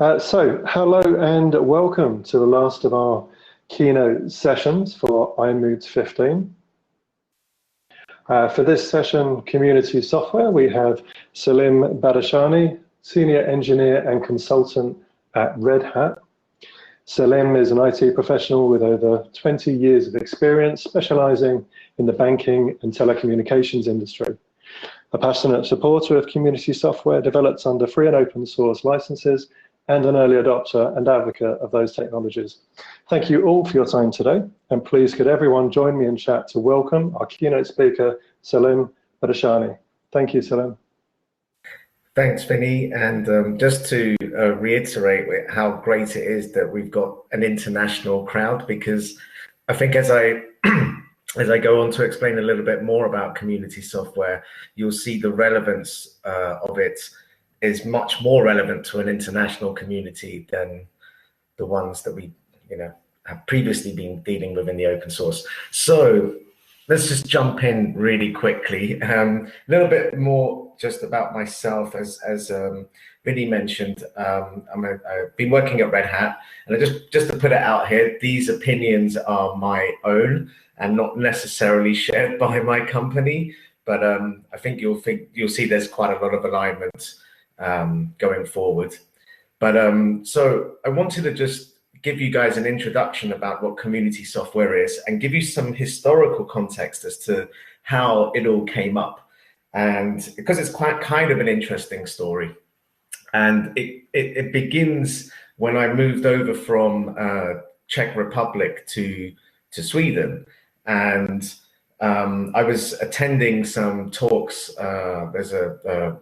Hello and welcome to the last of our keynote sessions for iMoot 15. For this session, Community Software, we have Salim Badakhchani, Senior Engineer and Consultant at Red Hat. Salim is an IT professional with over 20 years of experience, specializing in the banking and telecommunications industry. A passionate supporter of community software developed under free and open source licenses, and an early adopter and advocate of those technologies. Thank you all for your time today, and please could everyone join me in chat to welcome our keynote speaker, Salim Badakhchani. Thank you, Salim. Thanks, Vinny, and just to reiterate how great it is that we've got an international crowd, because I think as I go on to explain a little bit more about community software, you'll see the relevance of it is much more relevant to an international community than the ones that we, have previously been dealing with in the open source. So let's just jump in really quickly. A little bit more just about myself, as Vinny mentioned. I've been working at Red Hat, and just to put it out here, these opinions are my own and not necessarily shared by my company. But I think you'll see there's quite a lot of alignment going forward. But so I wanted to just give you guys an introduction about what community software is and give you some historical context as to how it all came up. And because it's quite kind of an interesting story. And it begins when I moved over from Czech Republic to Sweden. And I was attending some talks. There's a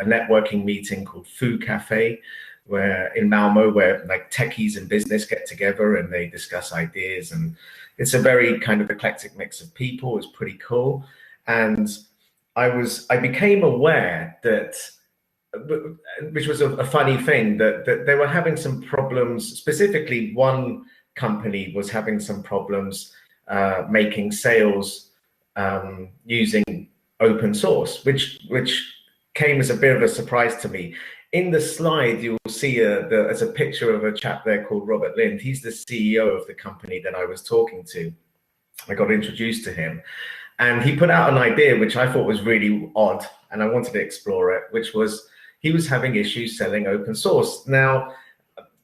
networking meeting called Foo Cafe, where in Malmo, where like techies and business get together and they discuss ideas, and it's a very kind of eclectic mix of people. It's pretty cool. And I became aware that, which was a funny thing, that they were having some problems. Specifically, one company was having some problems making sales using open source, which came as a bit of a surprise to me. In the slide, you'll see there's a picture of a chap there called Robert Lind. He's the CEO of the company that I was talking to. I got introduced to him, and he put out an idea which I thought was really odd, and I wanted to explore it, which was he was having issues selling open source. Now,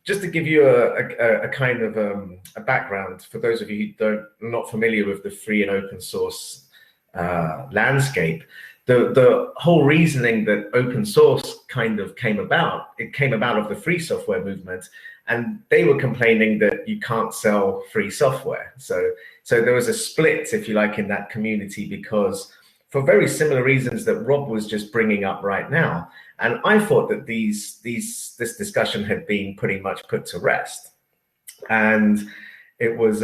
just to give you a kind of a background, for those of you who are not familiar with the free and open source landscape, the whole reasoning that open source kind of came about of the free software movement, and they were complaining that you can't sell free software. So there was a split, if you like, in that community, because for very similar reasons that Rob was just bringing up right now. And I thought that this discussion had been pretty much put to rest. And it was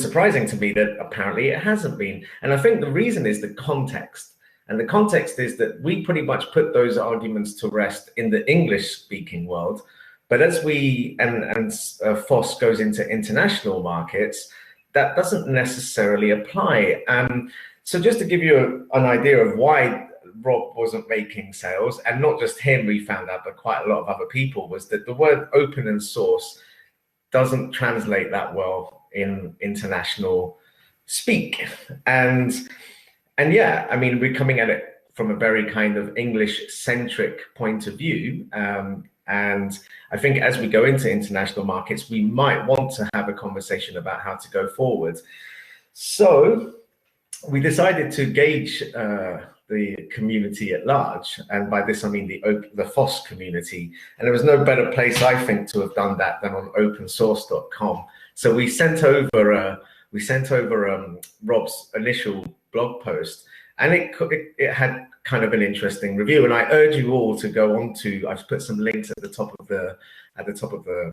surprising to me that apparently it hasn't been. And I think the reason is the context. And the context is that we pretty much put those arguments to rest in the English-speaking world. But as Foss goes into international markets, that doesn't necessarily apply. So just to give you an idea of why Rob wasn't making sales, and not just him, we found out, but quite a lot of other people, was that the word open and source doesn't translate that well in international speak. And yeah, I mean, we're coming at it from a very kind of English-centric point of view. And I think as we go into international markets, we might want to have a conversation about how to go forward. So we decided to gauge the community at large, and by this I mean the Foss community. And there was no better place, I think, to have done that than on opensource.com. So we sent over Rob's initial blog post, and it had kind of an interesting review. And I urge you all to go on to. I've put some links at the top of the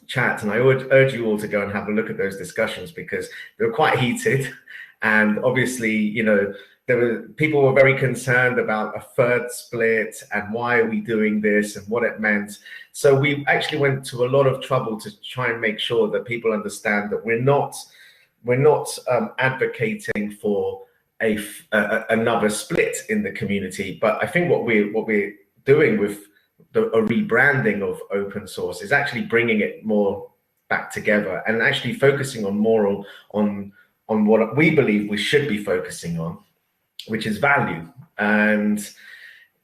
chat, and I would urge you all to go and have a look at those discussions, because they were quite heated. And obviously, people were very concerned about a third split and why are we doing this and what it meant. So we actually went to a lot of trouble to try and make sure that people understand that we're not advocating for another split in the community. But I think what we're doing with a rebranding of open source is actually bringing it more back together and actually focusing on more on what we believe we should be focusing on, which is value, and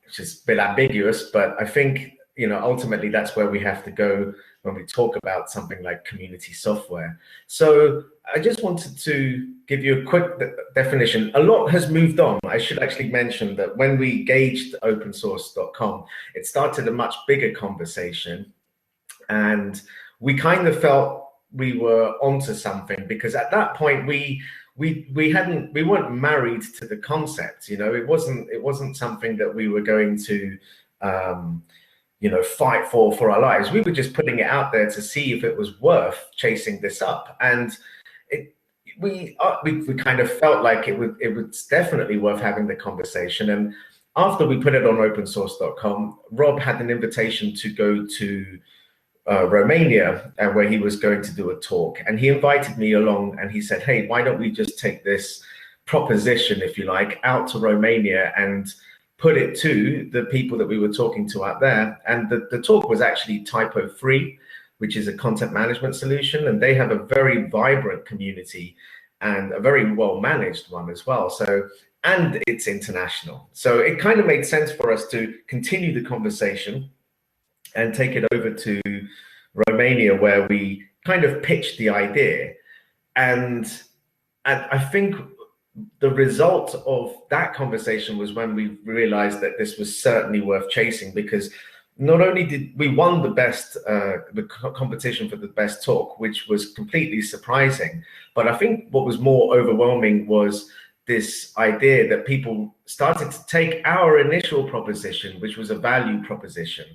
which is a bit ambiguous, but I think, you know, ultimately that's where we have to go when we talk about something like community software. So I just wanted to give you a quick definition. A lot has moved on. I should actually mention that when we gauged opensource.com, it started a much bigger conversation, and we kind of felt we were onto something, because at that point we weren't married to the concept. You know, it wasn't something that we were going to you know, fight for our lives. We were just putting it out there to see if it was worth chasing this up, and we kind of felt like it was definitely worth having the conversation. And after we put it on opensource.com, Rob had an invitation to go to Romania, where he was going to do a talk, and he invited me along, and he said, hey, why don't we just take this proposition, if you like, out to Romania and put it to the people that we were talking to out there. And the talk was actually Typo Free, which is a content management solution, and they have a very vibrant community and a very well managed one as well. So, and it's international. So it kind of made sense for us to continue the conversation and take it over to Romania, where we kind of pitched the idea. And I think the result of that conversation was when we realized that this was certainly worth chasing, because not only did we won the competition for the best talk, which was completely surprising, but I think what was more overwhelming was this idea that people started to take our initial proposition, which was a value proposition,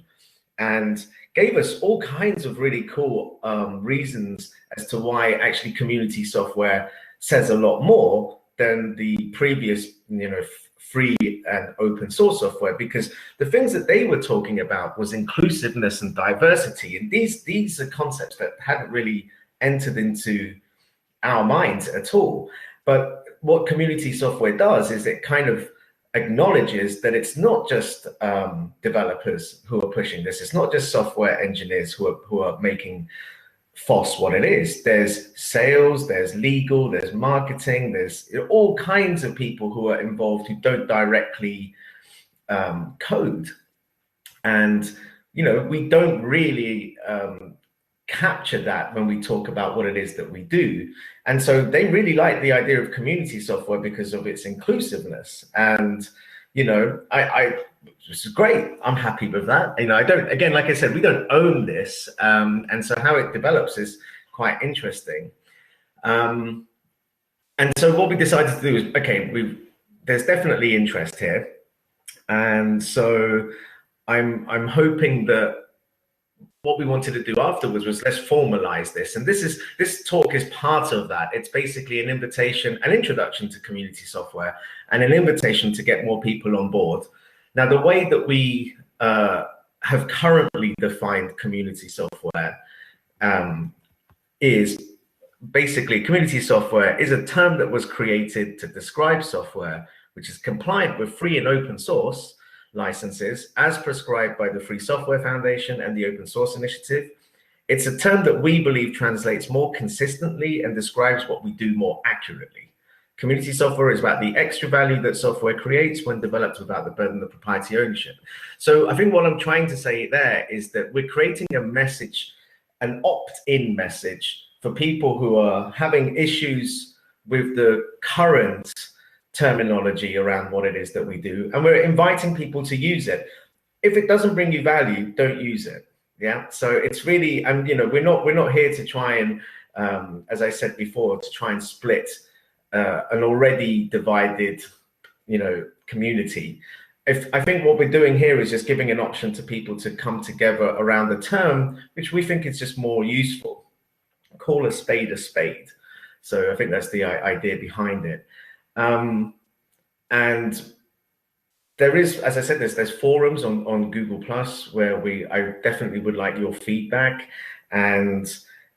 and gave us all kinds of really cool reasons as to why actually community software says a lot more than the previous, you know, free and open source software, because the things that they were talking about was inclusiveness and diversity, and these are concepts that hadn't really entered into our minds at all. But what community software does is it kind of acknowledges that it's not just developers who are pushing this. It's not just software engineers who are making Foss what it is. There's sales, there's legal, there's marketing, there's all kinds of people who are involved who don't directly code. And, you know, we don't really capture that when we talk about what it is that we do. And so they really like the idea of community software because of its inclusiveness. And, you know, this is great. I'm happy with that. You know, again, like I said, we don't own this. And so how it develops is quite interesting. And so what we decided to do is, okay, there's definitely interest here. And so I'm hoping that what we wanted to do afterwards was let's formalize this. And this talk is part of that. It's basically an invitation, an introduction to community software, and an invitation to get more people on board. Now, the way that we have currently defined community software is basically community software is a term that was created to describe software which is compliant with free and open source licenses as prescribed by the Free Software Foundation and the Open Source Initiative. It's a term that we believe translates more consistently and describes what we do more accurately. Community software is about the extra value that software creates when developed without the burden of proprietary ownership. So I think what I'm trying to say there is that we're creating a message, an opt-in message for people who are having issues with the current terminology around what it is that we do, and we're inviting people to use it. If it doesn't bring you value, don't use it. Yeah. So it's really, and you know, we're not here to try and, as I said before, to try and split an already divided, you know, community. I think what we're doing here is just giving an option to people to come together around a term which we think is just more useful. Call a spade a spade. So I think that's the idea behind it. And there is, as I said, there's forums on Google Plus where I definitely would like your feedback. And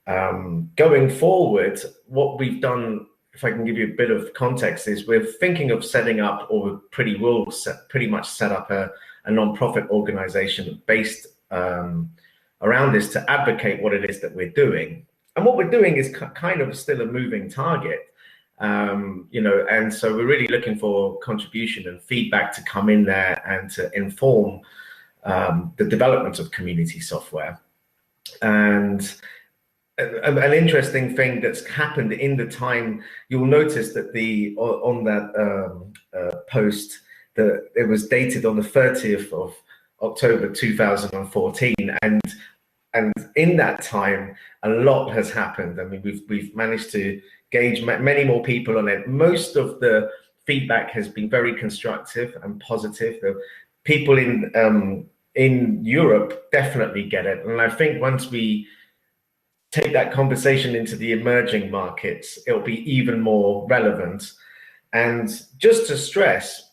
going forward, what we've done, if I can give you a bit of context, is we're thinking of setting up, or pretty much set up a non-profit organization based around this to advocate what it is that we're doing. And what we're doing is kind of still a moving target. And so we're really looking for contribution and feedback to come in there and to inform the development of community software. And an interesting thing that's happened in the time, you'll notice that on that post, that it was dated on the 30th of October 2014, and in that time a lot has happened. I mean, we've managed to gauge many more people on it. Most of the feedback has been very constructive and positive. The people in Europe definitely get it, and I think once we take that conversation into the emerging markets, it'll be even more relevant. And just to stress,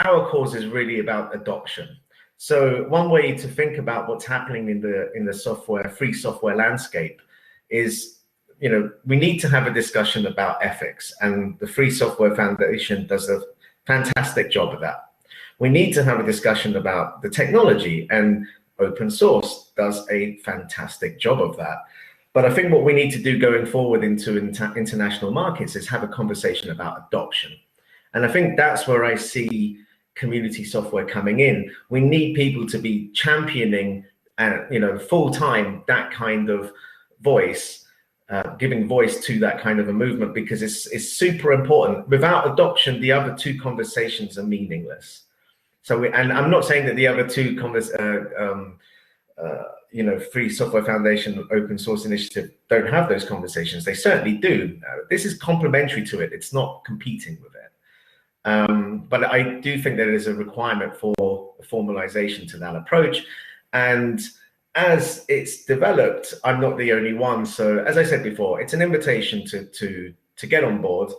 our cause is really about adoption. So one way to think about what's happening in the free software landscape is, we need to have a discussion about ethics, and the Free Software Foundation does a fantastic job of that. We need to have a discussion about the technology, and open source does a fantastic job of that. But I think what we need to do going forward into international markets is have a conversation about adoption. And I think that's where I see community software coming in. We need people to be championing, full-time, that kind of voice, giving voice to that kind of a movement, because it's super important. Without adoption, the other two conversations are meaningless. So, and I'm not saying that the other two Free Software Foundation, Open Source Initiative don't have those conversations. They certainly do. This is complementary to it. It's not competing with it. But I do think there is a requirement for formalization to that approach. And as it's developed, I'm not the only one. So as I said before, it's an invitation to get on board.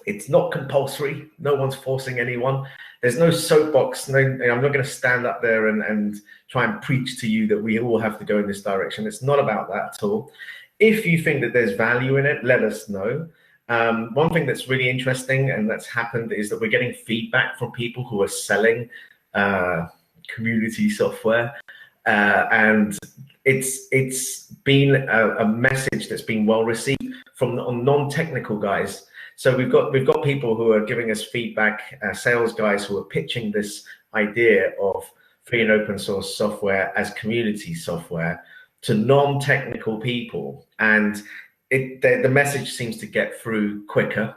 It's not compulsory. No one's forcing anyone. There's no soapbox. I'm not going to stand up there and try and preach to you that we all have to go in this direction. It's not about that at all. If you think that there's value in it, let us know. One thing that's really interesting and that's happened is that we're getting feedback from people who are selling community software, and it's been a message that's been well received from non-technical guys. So we've got people who are giving us feedback, sales guys who are pitching this idea of free and open source software as community software to non-technical people, and the message seems to get through quicker,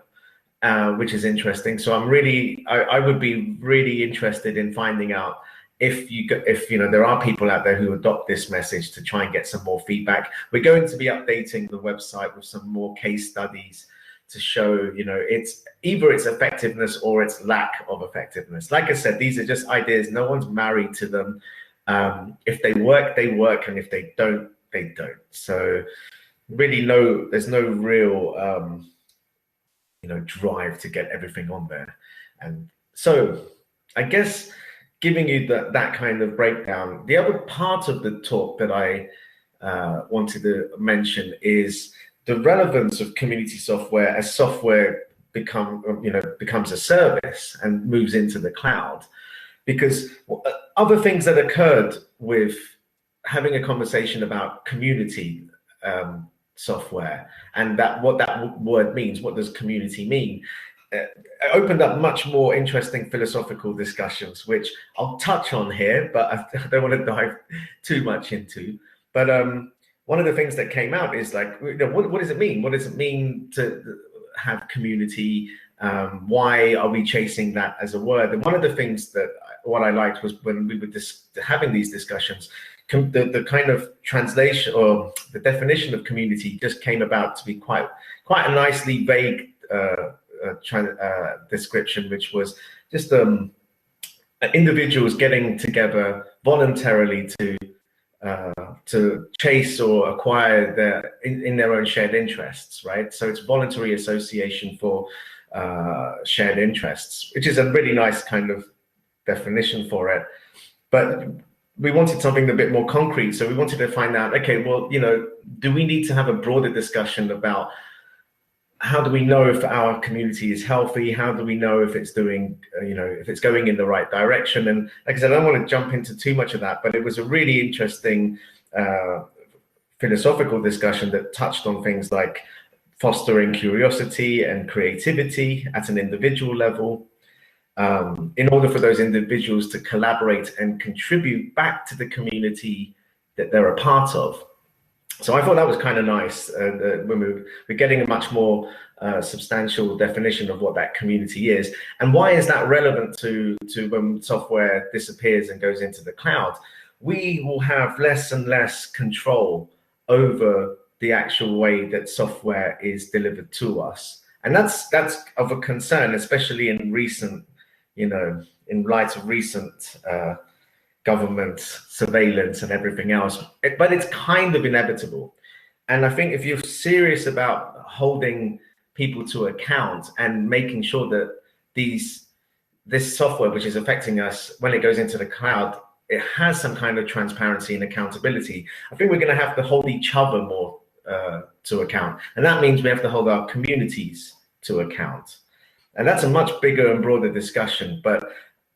which is interesting. So I would be really interested in finding out if there are people out there who adopt this message to try and get some more feedback. We're going to be updating the website with some more case studies to show, it's either its effectiveness or its lack of effectiveness. Like I said, these are just ideas. No one's married to them. If they work, they work, and if they don't, they don't. So really, there's no real, drive to get everything on there. And so I guess giving you that kind of breakdown, the other part of the talk that I wanted to mention is the relevance of community software as software becomes a service and moves into the cloud. Because other things that occurred with having a conversation about community software and what that word means, what does community mean, it opened up much more interesting philosophical discussions, which I'll touch on here, but I don't want to dive too much into. But one of the things that came out is like, what does it mean? What does it mean to have community? Why are we chasing that as a word? And one of the things what I liked was when we were having these discussions, the kind of translation or the definition of community just came about to be quite a nicely vague description, which was just individuals getting together voluntarily to chase or acquire in their own shared interests, right? So it's voluntary association for shared interests, which is a really nice kind of definition for it. But we wanted something a bit more concrete. So we wanted to find out, okay, well, do we need to have a broader discussion about how do we know if our community is healthy? How do we know if it's doing, if it's going in the right direction? And like I said, I don't want to jump into too much of that, but it was a really interesting philosophical discussion that touched on things like fostering curiosity and creativity at an individual level, in order for those individuals to collaborate and contribute back to the community that they're a part of. So I thought that was kind of nice when we're getting a much more substantial definition of what that community is. And why is that relevant to when software disappears and goes into the cloud? We will have less and less control over the actual way that software is delivered to us. And that's of a concern, especially in recent, in light of recent government surveillance and everything else, but it's kind of inevitable. And I think if you're serious about holding people to account and making sure that this software, which is affecting us when it goes into the cloud, it has some kind of transparency and accountability, I think we're going to have to hold each other more to account. And that means we have to hold our communities to account. And that's a much bigger and broader discussion, but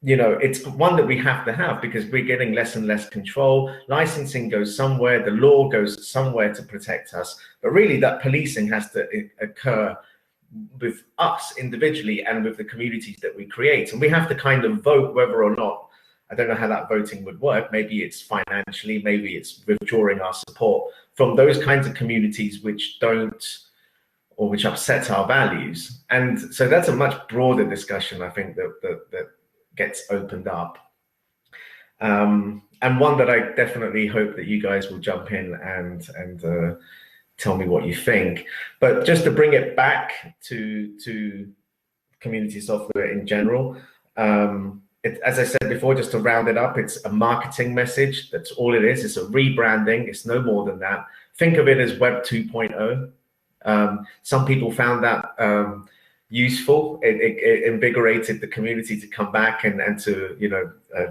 it's one that we have to have because we're getting less and less control. Licensing goes somewhere, the law goes somewhere to protect us, but really that policing has to occur with us individually and with the communities that we create. And we have to kind of vote whether or not, I don't know how that voting would work. Maybe it's financially, maybe it's withdrawing our support from those kinds of communities which don't, or which upset our values. And so that's a much broader discussion, I think, that gets opened up, and one that I definitely hope that you guys will jump in and tell me what you think. But just to bring it back to community software in general, as I said before, just to round it up, it's a marketing message. That's all it is. It's a rebranding. It's no more than that. Think of it as Web 2.0. Some people found that useful. It invigorated the community to come back and to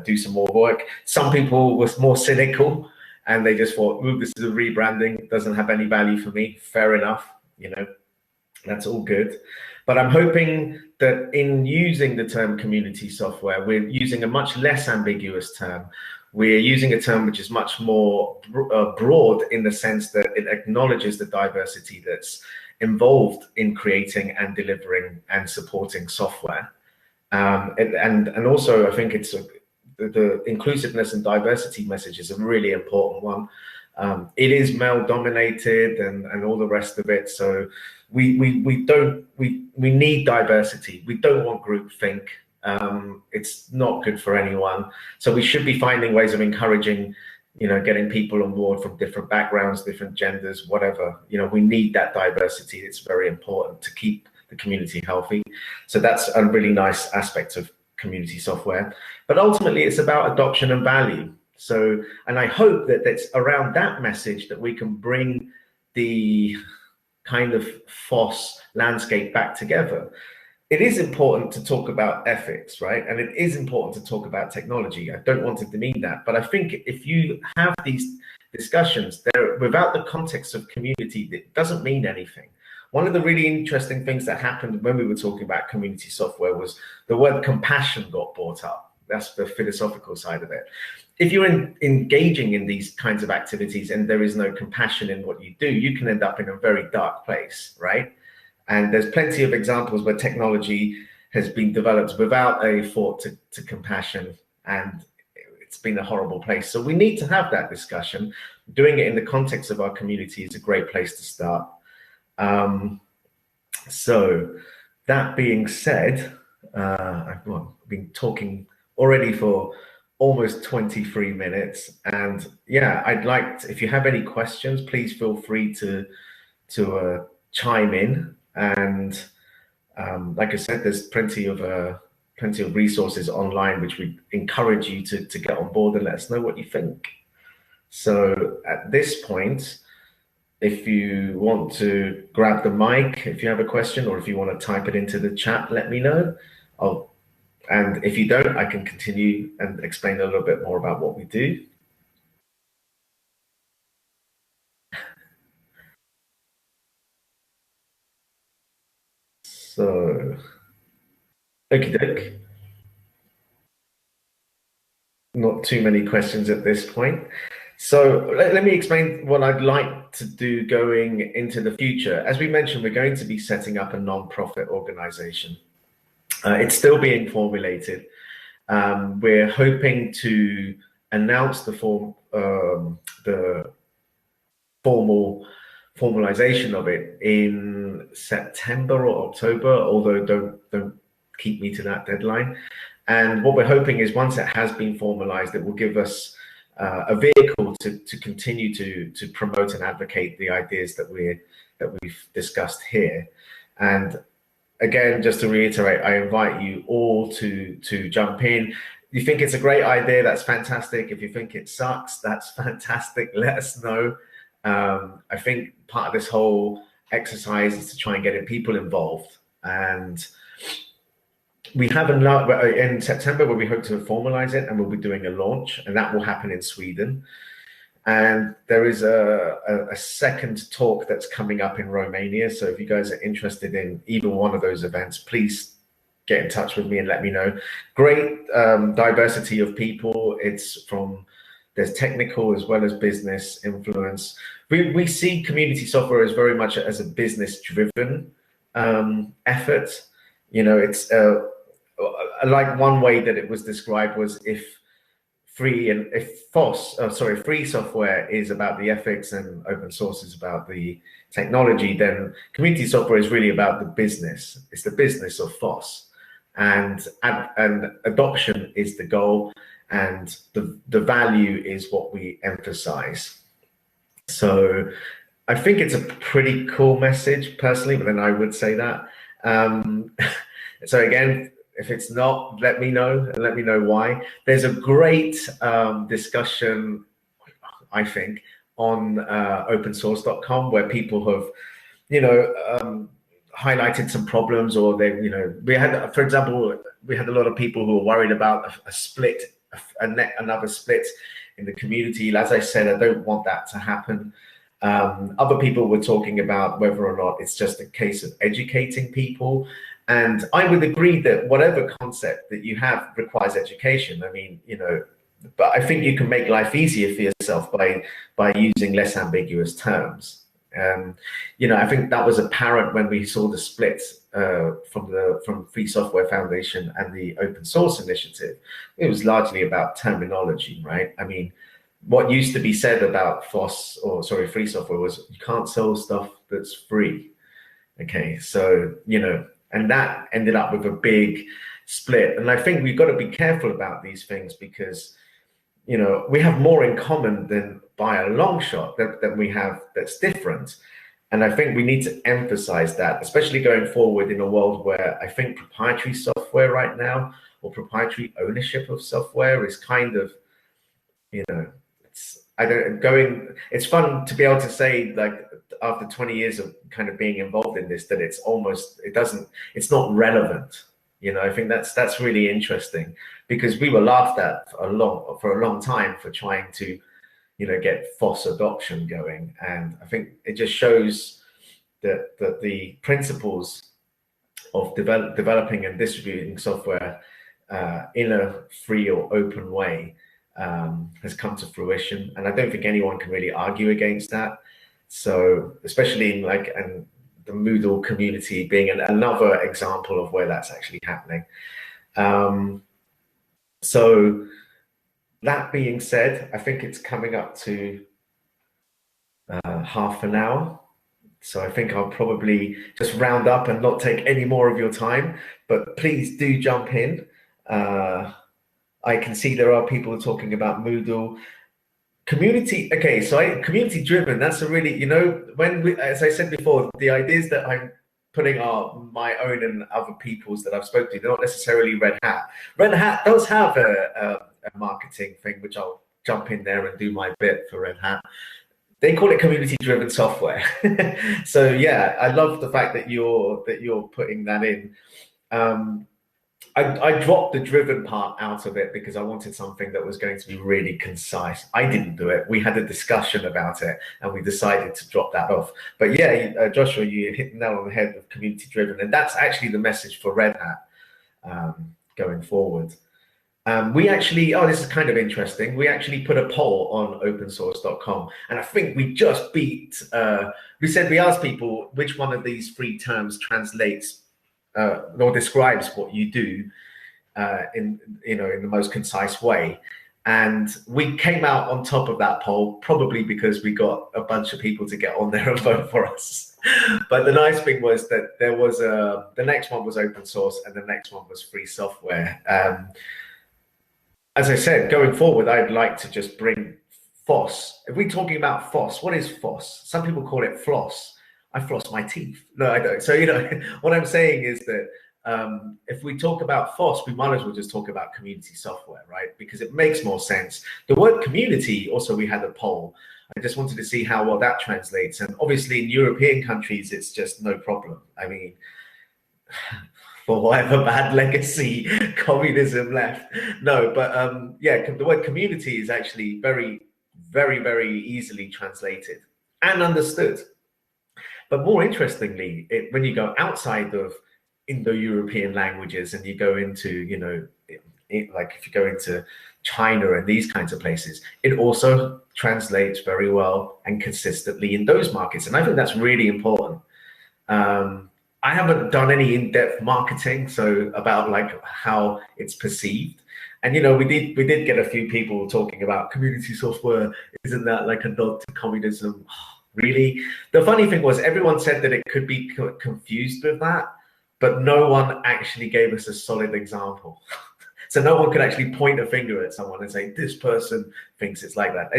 do some more work. Some people were more cynical and they just thought, "Ooh, this is a rebranding. It doesn't have any value for me." Fair enough, that's all good. But I'm hoping that in using the term community software, we're using a much less ambiguous term. We're using a term which is much more broad in the sense that it acknowledges the diversity that's involved in creating and delivering and supporting software. And also, I think it's the inclusiveness and diversity message is a really important one. It is male dominated and all the rest of it. So we need diversity. We don't want groupthink. It's not good for anyone. So we should be finding ways of encouraging, getting people on board from different backgrounds, different genders, whatever. We need that diversity. It's very important to keep the community healthy. So that's a really nice aspect of community software. But ultimately, it's about adoption and value. So, and I hope that it's around that message that we can bring the kind of Foss landscape back together. It is important to talk about ethics, right? And it is important to talk about technology. I don't want to demean that, but I think if you have these discussions there without the context of community, it doesn't mean anything. One of the really interesting things that happened when we were talking about community software was the word compassion got brought up. That's the philosophical side of it. If you're engaging in these kinds of activities and there is no compassion in what you do, you can end up in a very dark place, right? And there's plenty of examples where technology has been developed without a thought to compassion, and it's been a horrible place. So we need to have that discussion. Doing it in the context of our community is a great place to start. So that being said, I've been talking already for almost 23 minutes. And yeah, I'd like to, if you have any questions, please feel free to chime in. And like I said, there's plenty of resources online, which we encourage you to get on board and let us know what you think. So at this point, if you want to grab the mic, if you have a question, or if you want to type it into the chat, let me know. And if you don't, I can continue and explain a little bit more about what we do. So, okie doke. Not too many questions at this point. So let me explain what I'd like to do going into the future. As we mentioned, we're going to be setting up a non-profit organization. It's still being formulated. We're hoping to announce the formalization of it in September or October, although don't keep me to that deadline. And what we're hoping is once it has been formalized, it will give us a vehicle to continue to promote and advocate the ideas that we've discussed here. And again, just to reiterate, I invite you all to jump in. You think it's a great idea, that's fantastic. If you think it sucks, that's fantastic. Let us know. I think part of this whole exercise is to try and get people involved. And we have in September where we hope to formalize it, and we'll be doing a launch, and that will happen in Sweden. And there is a second talk that's coming up in Romania. So if you guys are interested in either one of those events, please get in touch with me and let me know. Great diversity of people. There's technical as well as business influence. We see community software as very much as a business-driven effort. You know, it's like one way that it was described was if free software is about the ethics and open source is about the technology, then community software is really about the business. It's the business of Foss, and adoption is the goal, and the value is what we emphasize. So I think it's a pretty cool message personally, but then I would say that. So again, if it's not, let me know, and let me know why. There's a great discussion, I think, on opensource.com where people have, highlighted some problems, or we had, for example, we had a lot of people who were worried about a split, another split in the community. As I said, I don't want that to happen. Other people were talking about whether or not it's just a case of educating people. And I would agree that whatever concept that you have requires education. I mean, but I think you can make life easier for yourself by using less ambiguous terms. I think that was apparent when we saw the split from Free Software Foundation and the Open Source Initiative. It was largely about terminology, right? I mean, what used to be said about free software was you can't sell stuff that's free. Okay, so and that ended up with a big split. And I think we've got to be careful about these things because, we have more in common than by a long shot that we have that's different. And I think we need to emphasize that, especially going forward in a world where I think proprietary software right now, or proprietary ownership of software is kind of, it's fun to be able to say, like, after 20 years of kind of being involved in this, that it's not relevant. I think that's really interesting because we were laughed at for a long time for trying to, get Foss adoption going. And I think it just shows that the principles of developing and distributing software in a free or open way has come to fruition, and I don't think anyone can really argue against that. So, especially in the Moodle community being another example of where that's actually happening. So, that being said, I think it's coming up to half an hour. So I think I'll probably just round up and not take any more of your time. But please do jump in. I can see there are people talking about Moodle. Community, okay, so community driven, that's a really, as I said before, the ideas that I'm putting are my own and other people's that I've spoken to. They're not necessarily Red Hat. Red Hat does have a marketing thing, which I'll jump in there and do my bit for Red Hat. They call it community driven software. So yeah, I love the fact that you're putting that in. I dropped the driven part out of it because I wanted something that was going to be really concise. I didn't do it. We had a discussion about it and we decided to drop that off. But yeah, Joshua, you hit the nail on the head with community driven. And that's actually the message for Red Hat going forward. We actually, this is kind of interesting. We actually put a poll on opensource.com, and I think we just beat, we asked people which one of these three terms translates or describes what you do in the most concise way. And we came out on top of that poll, probably because we got a bunch of people to get on there and vote for us. But the nice thing was that there was the next one was open source and the next one was free software. As I said, going forward, I'd like to just bring Foss. If we're talking about Foss, what is Foss? Some people call it floss. I floss my teeth. No, I don't. So, what I'm saying is that if we talk about Foss, we might as well just talk about community software, right? Because it makes more sense. The word community, also we had a poll. I just wanted to see how well that translates. And obviously in European countries, it's just no problem. I mean, for whatever bad legacy communism left. No, but yeah, the word community is actually very, very, very easily translated and understood. But more interestingly, when you go outside of Indo-European languages and you go into, like if you go into China and these kinds of places, it also translates very well and consistently in those markets. And I think that's really important. I haven't done any in-depth marketing, so about like how it's perceived. And we did get a few people talking about community software. Isn't that like a nod to communism? Really? The funny thing was everyone said that it could be confused with that, but no one actually gave us a solid example. So no one could actually point a finger at someone and say, this person thinks it's like that.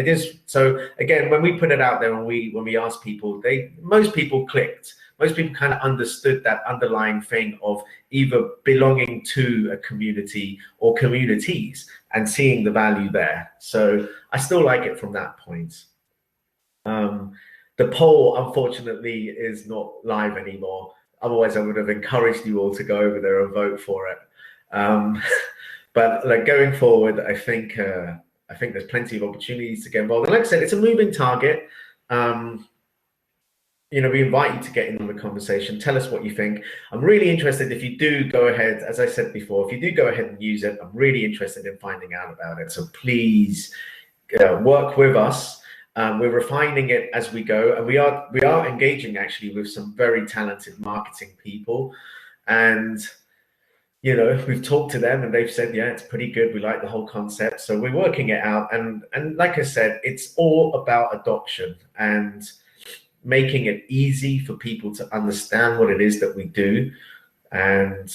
So again, when we put it out there, when we asked people, most people clicked. Most people kind of understood that underlying thing of either belonging to a community or communities and seeing the value there. So I still like it from that point. The poll, unfortunately, is not live anymore. Otherwise, I would have encouraged you all to go over there and vote for it. But like going forward, I think there's plenty of opportunities to get involved. And like I said, it's a moving target. We invite you to get in on the conversation. Tell us what you think. I'm really interested if you do go ahead, as I said before, if you do go ahead and use it, I'm really interested in finding out about it. So please work with us. We're refining it as we go, and we are engaging actually with some very talented marketing people. And we've talked to them and they've said, yeah, it's pretty good. We like the whole concept. So we're working it out. And like I said, it's all about adoption and making it easy for people to understand what it is that we do. And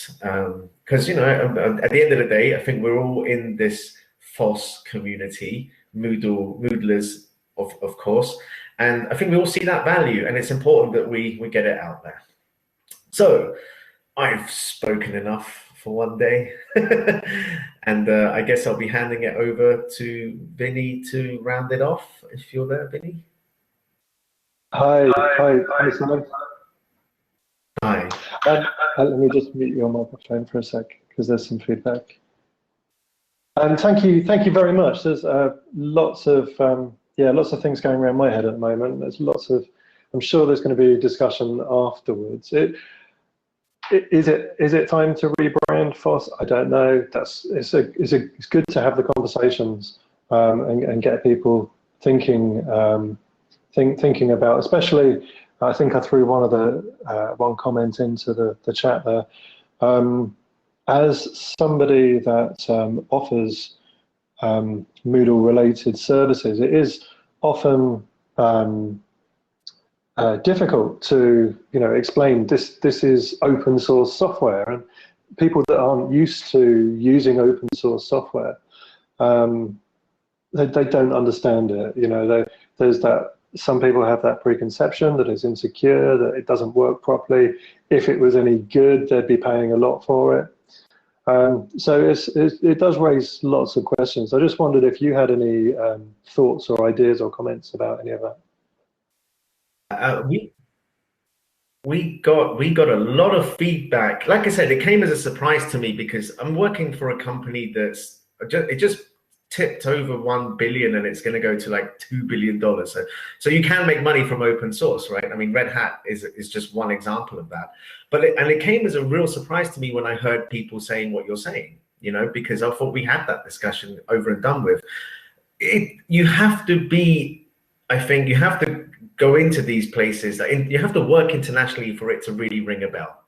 because, at the end of the day, I think we're all in this Foss community, Moodlers, of course. And I think we all see that value, and it's important that we get it out there. So I've spoken enough for one day. And I guess I'll be handing it over to Vinny to round it off, if you're there, Vinny. Hi, Salim. Hi. Let me just mute your microphone for a sec because there's some feedback. And thank you very much. There's lots of things going around my head at the moment. I'm sure there's going to be a discussion afterwards. Is it time to rebrand Foss? I don't know. It's good to have the conversations and get people thinking about, especially. I think I threw one comment into the chat there. As somebody that offers Moodle-related services, it is often difficult to explain this is open source software, and people that aren't used to using open source software, they don't understand it. There's that. Some people have that preconception that it's insecure, that it doesn't work properly. If it was any good, they'd be paying a lot for it. So it does raise lots of questions. I just wondered if you had any thoughts or ideas or comments about any of that. we got a lot of feedback. Like I said, it came as a surprise to me because I'm working for a company it just tipped over 1 billion and it's going to go to like $2 billion. So you can make money from open source, right? I mean, Red Hat is just one example of that. But it came as a real surprise to me when I heard people saying what you're saying, you know, because I thought we had that discussion over and done with. You have to be, I think you have to go into these places, you have to work internationally for it to really ring a bell.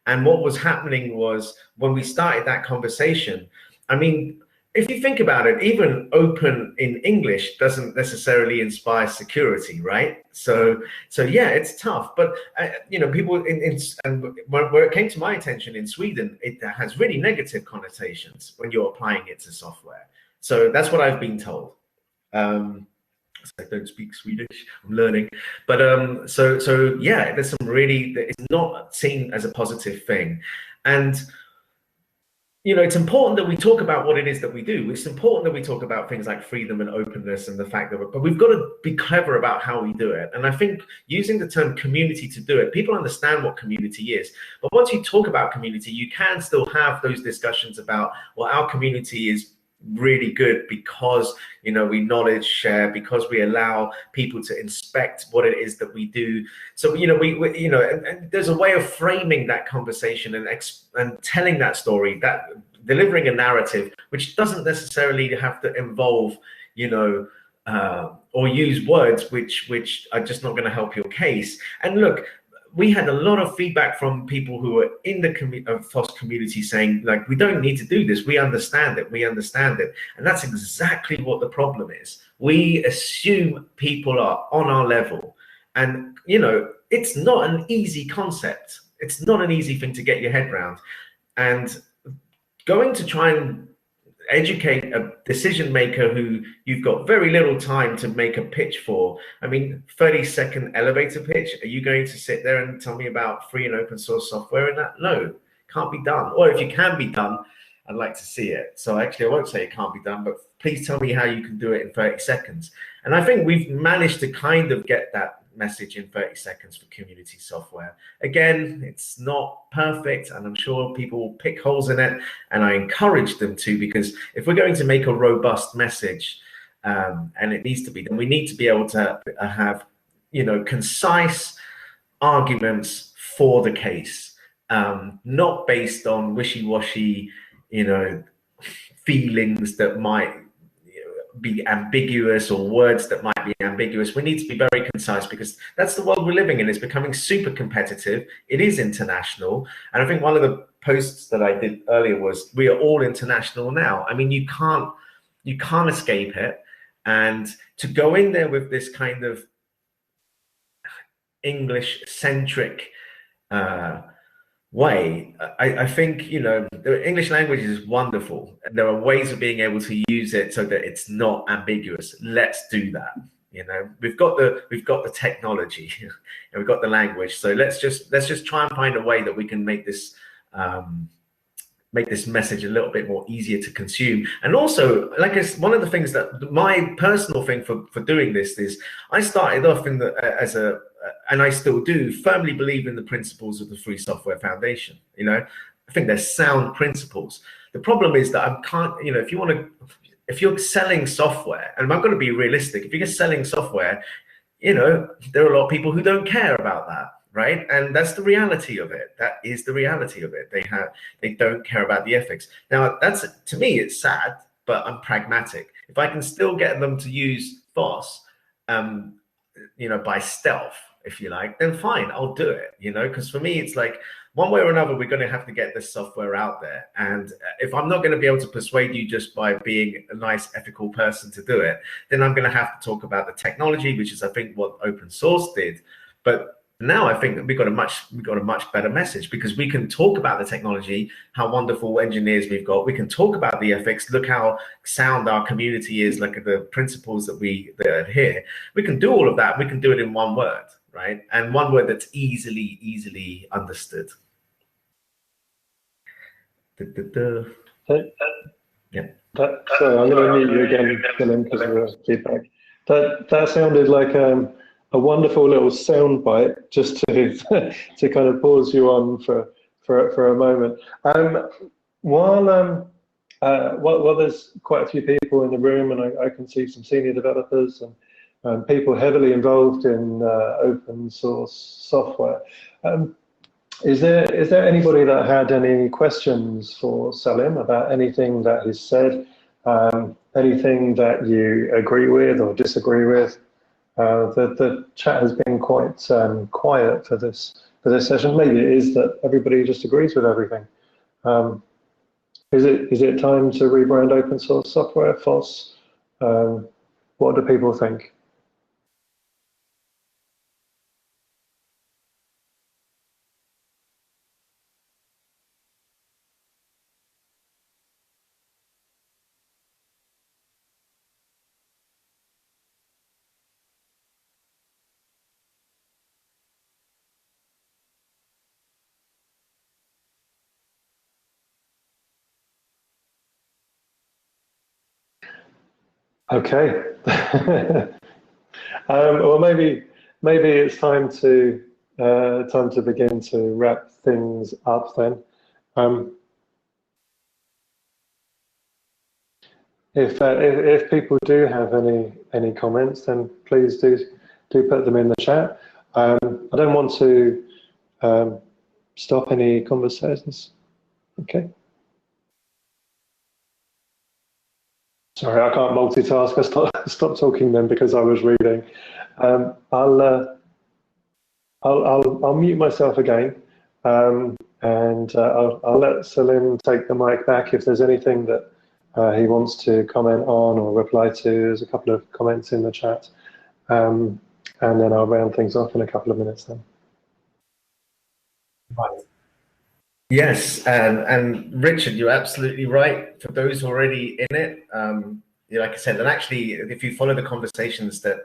And what was happening was when we started that conversation, I mean, if you think about it, even open in English doesn't necessarily inspire security, right? So yeah, it's tough. But you know, people and where it came to my attention in Sweden, it has really negative connotations when you're applying it to software. So that's what I've been told. I don't speak Swedish, I'm learning. But so yeah, there's some really, it's not seen as a positive thing. And you know, it's important that we talk about what it is that we do. It's important that we talk about things like freedom and openness and the fact that but we've got to be clever about how we do it. And I think using the term community to do it, people understand what community is. But once you talk about community, you can still have those discussions about, well, our community is really good because, you know, we knowledge share, because we allow people to inspect what it is that we do. So, you know, we you know, and there's a way of framing that conversation and telling that story, that delivering a narrative, which doesn't necessarily have to involve, you know, or use words which are just not going to help your case. And look, we had a lot of feedback from people who were in the Foss community saying, like, we don't need to do this. We understand it. We understand it. And that's exactly what the problem is. We assume people are on our level. And, you know, it's not an easy concept. It's not an easy thing to get your head around. And going to try and educate a decision maker who you've got very little time to make a pitch for. I mean, 30-second elevator pitch. Are you going to sit there and tell me about free and open source software in that? No, can't be done. Or if you can be done, I'd like to see it. So actually, I won't say it can't be done, but please tell me how you can do it in 30 seconds. And I think we've managed to kind of get that message in 30 seconds for community software. Again, it's not perfect, and I'm sure people will pick holes in it, and I encourage them to, because if we're going to make a robust message, and it needs to be, then we need to be able to have, you know, concise arguments for the case, not based on wishy-washy, you know, feelings that might be ambiguous or words that might be ambiguous. We need to be very concise, because that's the world we're living in. It's becoming super competitive. It is international. And I think one of the posts that I did earlier was, we are all international now. I mean, you can't escape it. And to go in there with this kind of English centric way, I think, you know, the English language is wonderful. There are ways of being able to use it so that it's not ambiguous. Let's do that. You know, we've got the technology and we've got the language. So let's just try and find a way that we can make this message a little bit more easier to consume. And also, like, one of the things that my personal thing for doing this is, I started off and I still do firmly believe in the principles of the Free Software Foundation. You know, I think they're sound principles. The problem is that I can't, you know, if you're selling software, and I'm going to be realistic, if you're selling software, you know, there are a lot of people who don't care about that, right? And that's the reality of it. That is the reality of it. They don't care about the ethics. Now, that's, to me, it's sad, but I'm pragmatic. If I can still get them to use Foss, you know, by stealth, if you like, then fine, I'll do it, you know, because for me, it's like, one way or another, we're going to have to get this software out there. And if I'm not going to be able to persuade you just by being a nice, ethical person to do it, then I'm going to have to talk about the technology, which is, I think, what open source did. But now I think that we've got a much better message, because we can talk about the technology, how wonderful engineers we've got. We can talk about the ethics. Look how sound our community is. Look at the principles that adhere. We can do all of that. We can do it in one word, right? And one word that's easily understood. Yeah. Sorry, I'm going to mute you again, Salim, because of the feedback. That sounded like a wonderful little sound bite just to to kind of pause you on for a moment. While there's quite a few people in the room, and I can see some senior developers and people heavily involved in open source software. Is there anybody that had any questions for Salim about anything that he's said, anything that you agree with or disagree with? The chat has been quite quiet for this session. Maybe it is that everybody just agrees with everything. Is it time to rebrand open source software, Foss? What do people think? Okay. Well, maybe it's time to begin to wrap things up then. If people do have any comments, then please do put them in the chat. I don't want to stop any conversations. Okay. Sorry, I can't multitask. I stopped talking then because I was reading. I'll mute myself again, and I'll let Salim take the mic back if there's anything that he wants to comment on or reply to. There's a couple of comments in the chat, and then I'll round things off in a couple of minutes then. Right. Yes, and Richard, you're absolutely right. For those already in it, like I said, and actually, if you follow the conversations that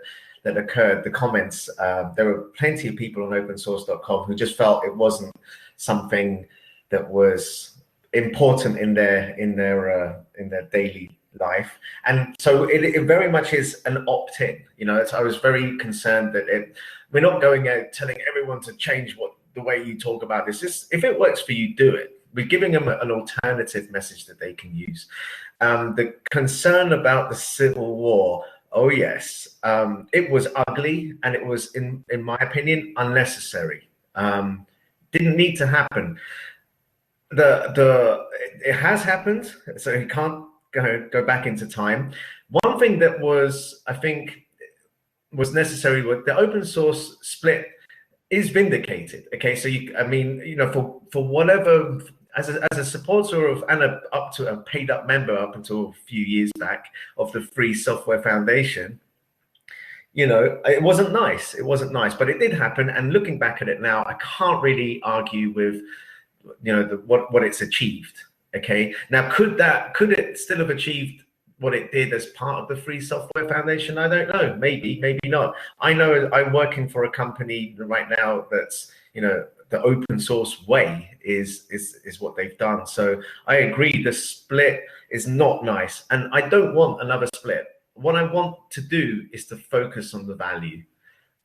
occurred, the comments, there were plenty of people on opensource.com who just felt it wasn't something that was important in their daily life, and so it very much is an opt-in. You know, I was very concerned that we're not going out telling everyone to change the way you talk about this. If it works for you, do it. We're giving them an alternative message that they can use. The concern about the Civil War, oh yes, it was ugly, and it was, in my opinion, unnecessary. Didn't need to happen. It has happened, so you can't go back into time. One thing that I think was necessary with the open source split is vindicated. Okay, so for whatever, as a supporter of and up to a paid up member up until a few years back of the Free Software Foundation, it wasn't nice. But it did happen. And looking back at it now, I can't really argue with what it's achieved. Okay, now could it still have achieved what it did as part of the Free Software Foundation? I don't know. Maybe not. I know I'm working for a company right now that's, the open source way is what they've done. So I agree, the split is not nice, and I don't want another split. What I want to do is to focus on the value,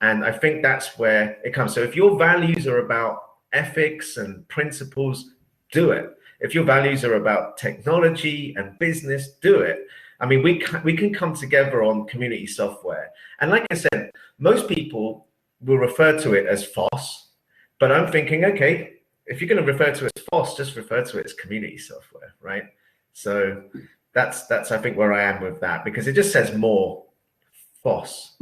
and I think that's where it comes. So if your values are about ethics and principles, do it. If your values are about technology and business, do it. I mean, we can come together on community software. And like I said, most people will refer to it as Foss, but I'm thinking, okay, if you're going to refer to it as Foss, just refer to it as community software, right? So that's I think where I am with that, because it just says more Foss,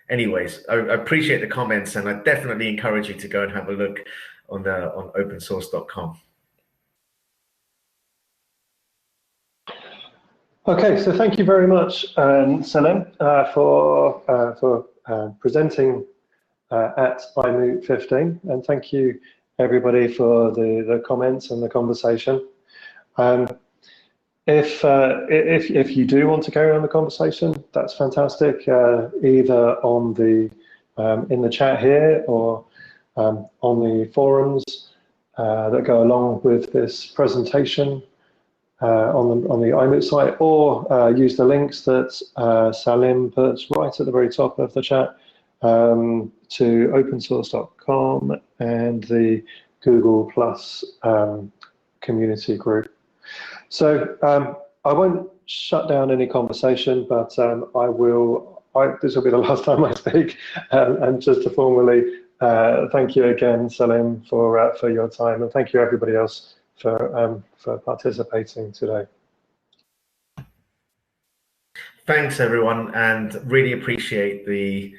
Anyways, I appreciate the comments, and I definitely encourage you to go and have a look on opensource.com. Okay, so thank you very much, Salim, for presenting at iMoot 15, and thank you everybody for the comments and the conversation. If you do want to carry on the conversation, that's fantastic. Either on in the chat here or on the forums that go along with this presentation. on the iMoot site, or use the links that Salim puts right at the very top of the chat to opensource.com and the Google Plus community group. So I won't shut down any conversation, but this will be the last time I speak, and just to formally thank you again, Salim, for your time, and thank you everybody else for participating today. Thanks everyone, and really appreciate the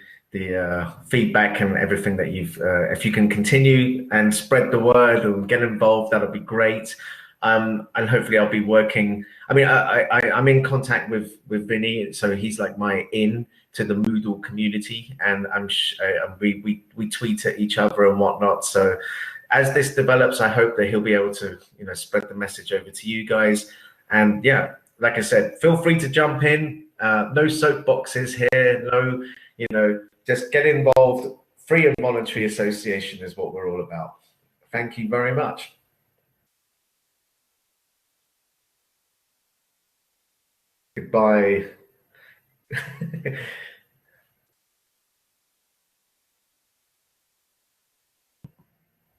feedback and everything that you've. If you can continue and spread the word and get involved, that'll be great. And hopefully I'll be working. I mean, I'm in contact with Vinny, so he's like my in to the Moodle community, and we tweet at each other and whatnot. So as this develops, I hope that he'll be able to spread the message over to you guys. And yeah, like I said, feel free to jump in. No soapboxes here. No, just get involved. Free and voluntary association is what we're all about. Thank you very much. Goodbye.